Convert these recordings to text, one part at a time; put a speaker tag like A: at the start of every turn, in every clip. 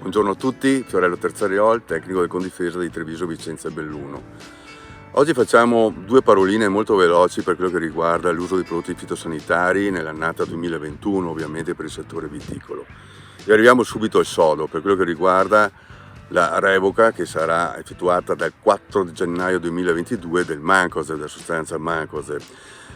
A: Buongiorno a tutti, Fiorello Terzariol, tecnico del Condifesa di Treviso Vicenza e Belluno. Oggi facciamo due paroline molto veloci per quello che riguarda l'uso di prodotti fitosanitari nell'annata 2021, ovviamente per il settore viticolo. E arriviamo subito al sodo per quello che riguarda la revoca che sarà effettuata dal 4 gennaio 2022 del Mancozeb, della sostanza Mancozeb,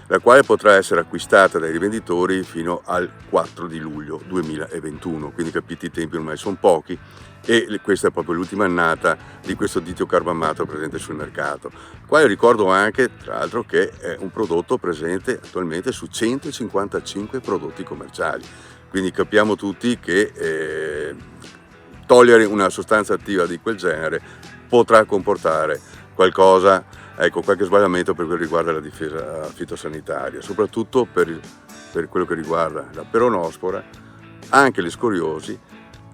A: la quale potrà essere acquistata dai rivenditori fino al 4 di luglio 2021, quindi capite i tempi ormai sono pochi e questa è proprio l'ultima annata di questo ditiocarbamato presente sul mercato, quale ricordo anche tra l'altro che è un prodotto presente attualmente su 155 prodotti commerciali, quindi capiamo tutti che togliere una sostanza attiva di quel genere potrà comportare qualche sbagliamento per quel che riguarda la difesa fitosanitaria, soprattutto per quello che riguarda la peronospora, anche le scoriosi,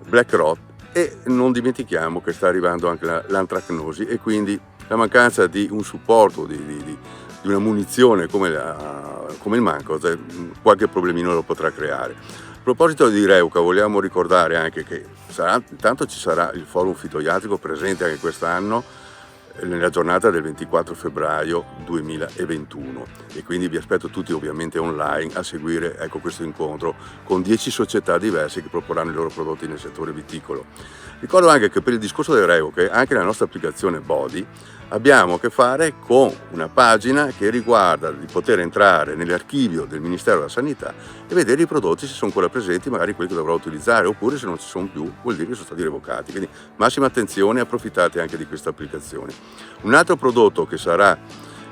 A: black rot e non dimentichiamo che sta arrivando anche l'antracnosi e quindi la mancanza di un supporto, di una munizione come il Mancozeb, qualche problemino lo potrà creare. A proposito di revoca vogliamo ricordare anche che intanto ci sarà il forum fitoiatrico presente anche quest'anno nella giornata del 24 febbraio 2021 e quindi vi aspetto tutti ovviamente online a seguire questo incontro con 10 società diverse che proporranno i loro prodotti nel settore viticolo. Ricordo anche che per il discorso delle revoche anche nella nostra applicazione Body abbiamo a che fare con una pagina che riguarda di poter entrare nell'archivio del Ministero della Sanità e vedere i prodotti se sono ancora presenti, magari quelli che dovrò utilizzare, oppure se non ci sono più vuol dire che sono stati revocati, quindi massima attenzione, approfittate anche di questa applicazione. Un altro prodotto che sarà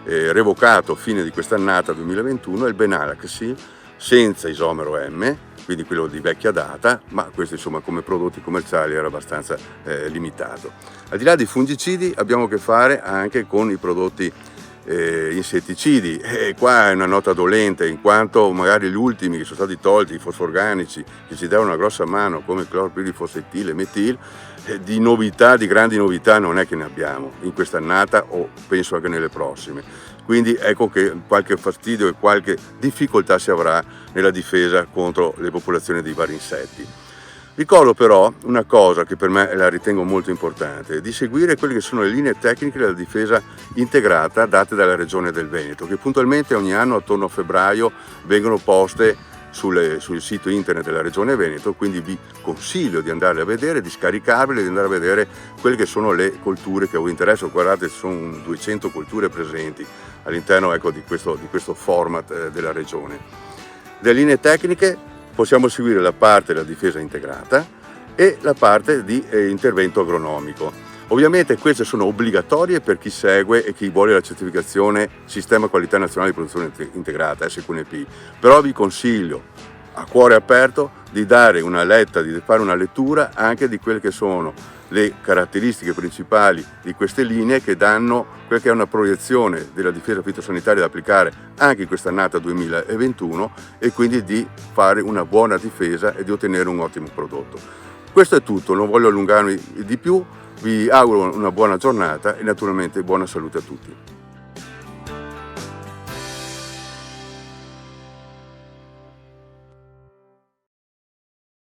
A: revocato a fine di quest'annata 2021 è il Benalaxi senza isomero M, quindi quello di vecchia data, ma questo insomma come prodotti commerciali era abbastanza limitato. Al di là dei fungicidi abbiamo a che fare anche con i prodotti insetticidi e qua è una nota dolente in quanto magari gli ultimi che sono stati tolti, i fosforganici, che ci davano una grossa mano come clorpirifosfetil e metil, di novità, di grandi novità non è che ne abbiamo in quest'annata o penso anche nelle prossime, quindi ecco che qualche fastidio e qualche difficoltà si avrà nella difesa contro le popolazioni di vari insetti. Ricordo però una cosa che per me la ritengo molto importante, di seguire quelle che sono le linee tecniche della difesa integrata date dalla Regione del Veneto, che puntualmente ogni anno attorno a febbraio vengono poste sul sito internet della Regione Veneto, quindi vi consiglio di andare a vedere, di scaricarvele, di andare a vedere quelle che sono le colture che a voi interessano. Guardate, sono 200 colture presenti all'interno di questo format della Regione. Delle linee tecniche possiamo seguire la parte della difesa integrata e la parte di intervento agronomico. Ovviamente queste sono obbligatorie per chi segue e chi vuole la certificazione Sistema Qualità Nazionale di Produzione Integrata, SQNP, però vi consiglio a cuore aperto di dare una letta, di fare una lettura anche di quelle che sono le caratteristiche principali di queste linee che danno quella che è una proiezione della difesa fitosanitaria da applicare anche in quest'annata 2021 e quindi di fare una buona difesa e di ottenere un ottimo prodotto. Questo è tutto, non voglio allungarmi di più, vi auguro una buona giornata e naturalmente buona salute a tutti.